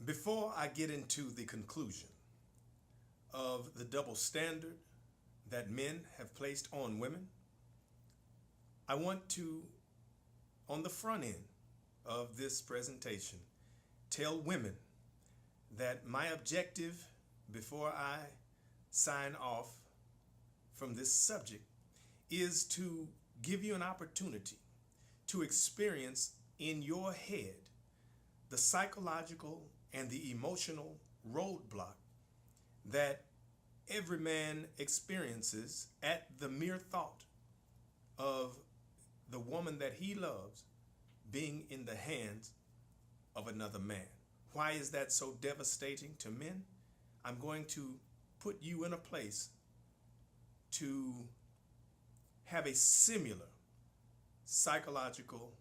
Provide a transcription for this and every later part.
Before I get into the conclusion of the double standard that men have placed on women, I want to, on the front end of this presentation, tell women that my objective before I sign off from this subject is to give you an opportunity to experience in your head the psychological and the emotional roadblock that every man experiences at the mere thought of the woman that he loves being in the hands of another man. Why is that so devastating to men? I'm going to put you in a place to have a similar psychological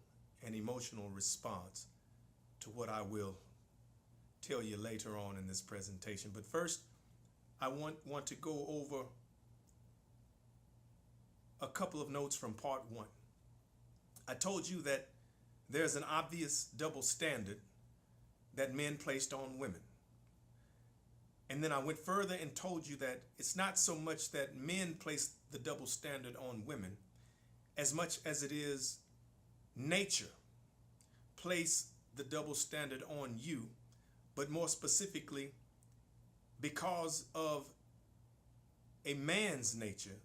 and emotional response to what I will tell you later on in this presentation. But first, I want to go over a couple of notes from part one. I told you that there's an obvious double standard that men placed on women. And then I went further and told you that it's not so much that men place the double standard on women as much as it is nature place the double standard on you, but more specifically, because of a man's nature,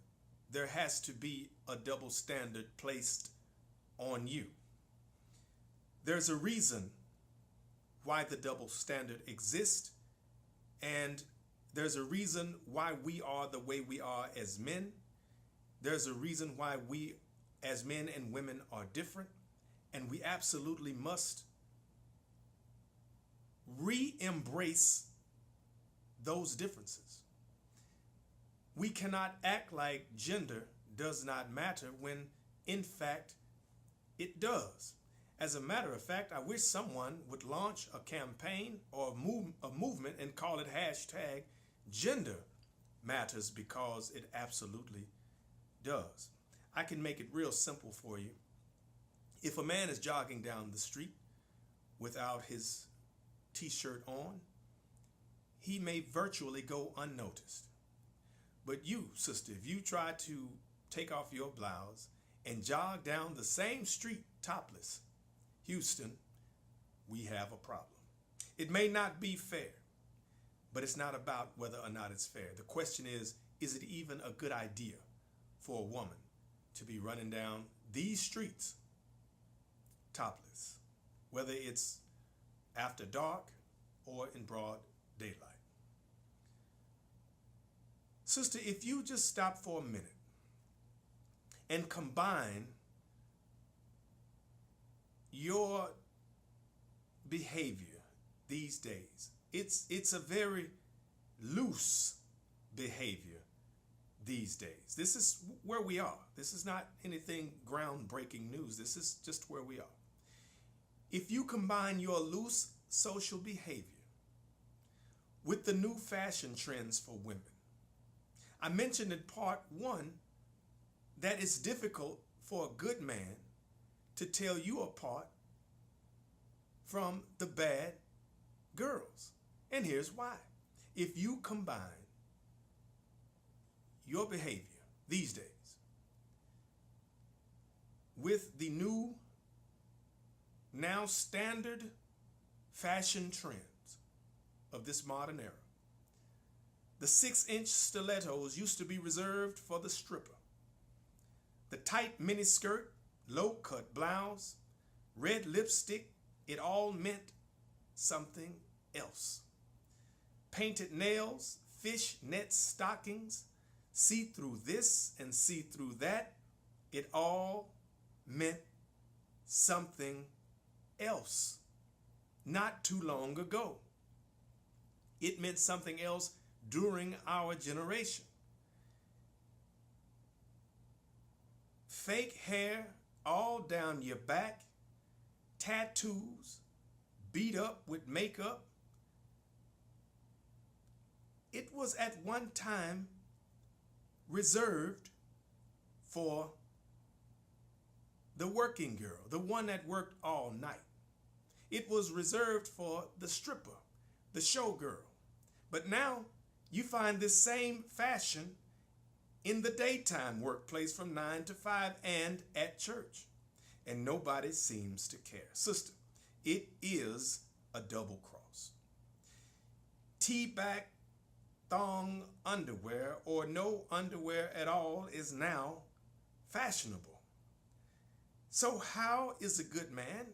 there has to be a double standard placed on you. There's a reason why the double standard exists, and there's a reason why we are the way we are as men. There's a reason why we as men and women are different, and we absolutely must re-embrace those differences. We cannot act like gender does not matter when in fact it does. As a matter of fact, I wish someone would launch a campaign or a movement and call it hashtag gender matters, because it absolutely does. I can make it real simple for you. If a man is jogging down the street without his t-shirt on, he may virtually go unnoticed. But you, sister, if you try to take off your blouse and jog down the same street topless, Houston, we have a problem. It may not be fair, but it's not about whether or not it's fair. The question is it even a good idea for a woman to be running down these streets topless, whether it's after dark or in broad daylight? Sister, if you just stop for a minute and combine your behavior these days, it's a very loose behavior these days. This is where we are. This is not anything groundbreaking news. This is just where we are. If you combine your loose social behavior with the new fashion trends for women, I mentioned in part one that it's difficult for a good man to tell you apart from the bad girls. And here's why. If you combine your behavior these days with the new, now standard fashion trends of this modern era, the 6-inch stilettos used to be reserved for the stripper. The tight miniskirt, low-cut blouse, red lipstick, it all meant something else. Painted nails, fishnet stockings, see-through this and see-through that, it all meant something else. Not too long ago, it meant something else during our generation. Fake hair all down your back, tattoos, beat up with makeup. It was at one time reserved for the working girl, the one that worked all night. It was reserved for the stripper. the showgirl. But now you find this same fashion in the daytime workplace from 9 to 5 and at church. And nobody seems to care. Sister, it is a double cross. T-back thong underwear or no underwear at all is now fashionable. So how is a good man?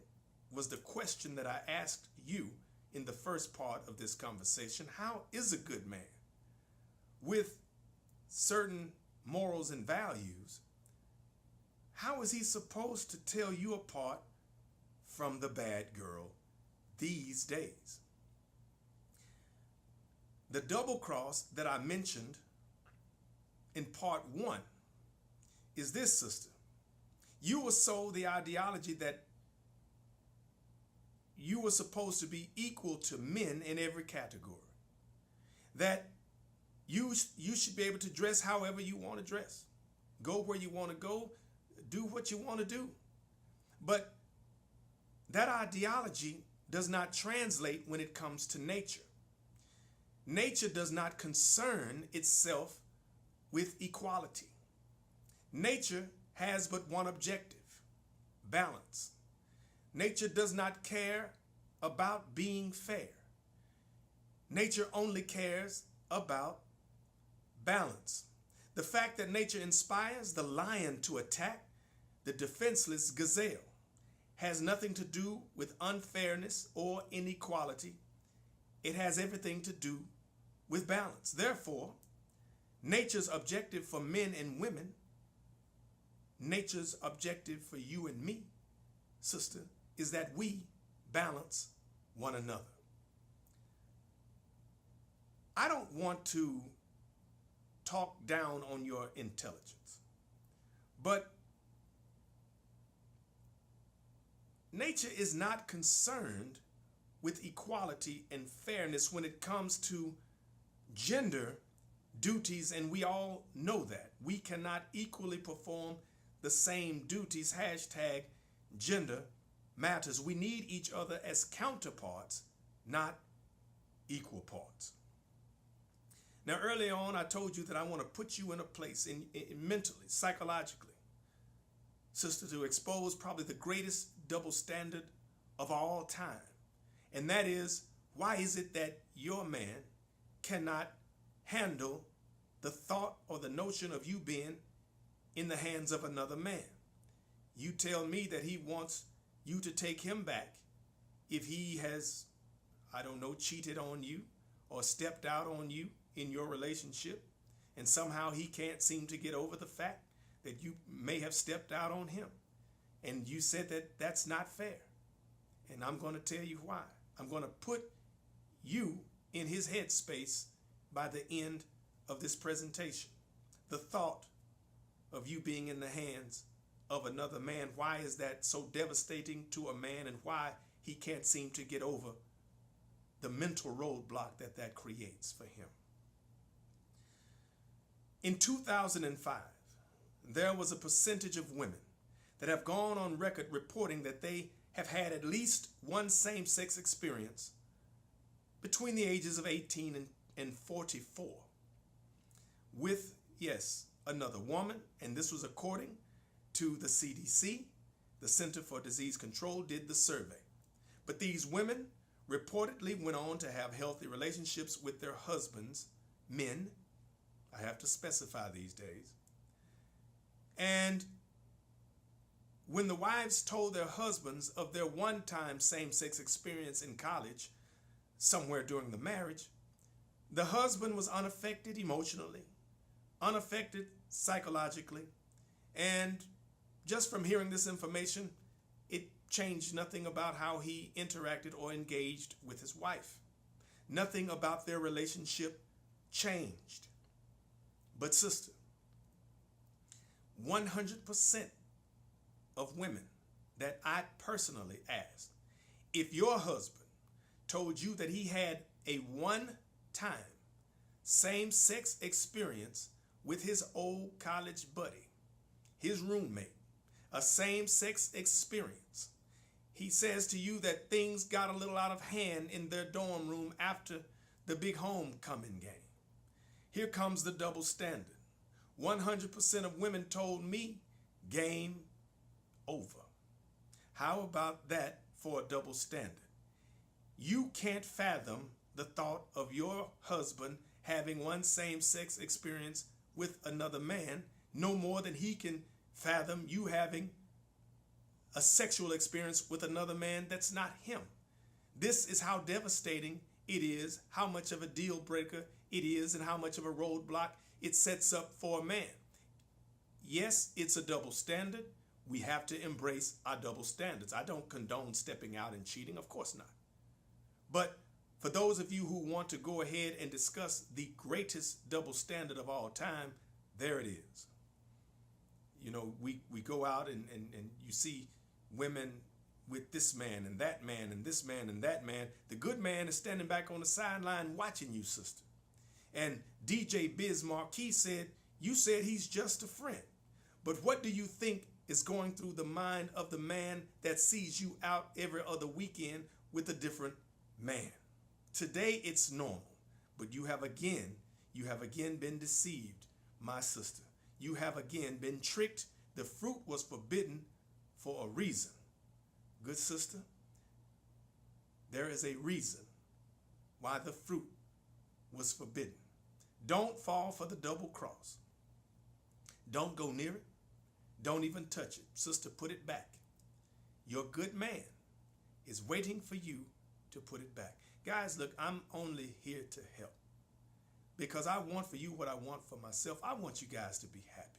Was the question that I asked you in the first part of this conversation. How is a good man with certain morals and values? How is he supposed to tell you apart from the bad girl these days? The double cross that I mentioned in part 1 is this, sister. You were sold the ideology that you were supposed to be equal to men in every category. That you should be able to dress however you want to dress. Go where you want to go. Do what you want to do. But that ideology does not translate when it comes to nature. Nature does not concern itself with equality. Nature has but one objective: balance. Nature does not care about being fair. Nature only cares about balance. The fact that nature inspires the lion to attack the defenseless gazelle has nothing to do with unfairness or inequality. It has everything to do with balance. Therefore, nature's objective for men and women, nature's objective for you and me, sister, is that we balance one another. I don't want to talk down on your intelligence, but nature is not concerned with equality and fairness when it comes to gender duties, and we all know that. We cannot equally perform the same duties. Hashtag gender matters. We need each other as counterparts, not equal parts. Now, early on, I told you that I want to put you in a place in mentally, psychologically, sister, to expose probably the greatest double standard of all time. And that is, why is it that your man cannot handle the thought or the notion of you being in the hands of another man? You tell me that he wants you to take him back if he has, I don't know, cheated on you or stepped out on you in your relationship, and somehow he can't seem to get over the fact that you may have stepped out on him. And you said that that's not fair. And I'm going to tell you why. I'm going to put you in his headspace by the end of this presentation. The thought of you being in the hands of another man, why is that so devastating to a man, and why he can't seem to get over the mental roadblock that that creates for him. In 2005, there was a percentage of women that have gone on record reporting that they have had at least one same-sex experience between the ages of 18 and 44 with, yes, another woman. And this was according to the CDC. The Center for Disease Control did the survey. But these women reportedly went on to have healthy relationships with their husbands, men. I have to specify these days. And when the wives told their husbands of their one-time same-sex experience in college, somewhere during the marriage, the husband was unaffected emotionally, unaffected psychologically, and just from hearing this information, it changed nothing about how he interacted or engaged with his wife. Nothing about their relationship changed. But sister, 100% of women that I personally asked, if your husband told you that he had a one-time same-sex experience with his old college buddy, his roommate, a same-sex experience, He says to you that things got a little out of hand in their dorm room after the big homecoming game. Here comes the double standard. 100% of women told me game over. How about that for a double standard? You can't fathom the thought of your husband having one same-sex experience with another man no more than he can fathom you having a sexual experience with another man that's not him. This is how devastating it is, how much of a deal breaker it is, and how much of a roadblock it sets up for a man. Yes, it's a double standard. We have to embrace our double standards. I don't condone stepping out and cheating, of course not. But for those of you who want to go ahead and discuss the greatest double standard of all time, there it is. You know, we go out and you see women with this man and that man and this man and that man. The good man is standing back on the sideline watching you, sister. And DJ Biz Marquis said, you said he's just a friend. But what do you think is going through the mind of the man that sees you out every other weekend with a different man? Today it's normal, but you have again been deceived, my sister. You have again been tricked. The fruit was forbidden for a reason. Good sister, there is a reason why the fruit was forbidden. Don't fall for the double cross. Don't go near it. Don't even touch it. Sister, put it back. Your good man is waiting for you to put it back. Guys, look, I'm only here to help because I want for you what I want for myself. I want you guys to be happy.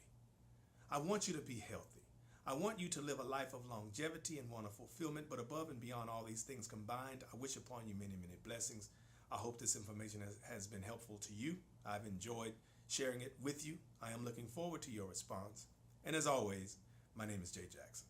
I want you to be healthy. I want you to live a life of longevity and one of fulfillment, but above and beyond all these things combined, I wish upon you many, many blessings. I hope this information has been helpful to you. I've enjoyed sharing it with you. I am looking forward to your response. And as always, my name is Jay Jackson.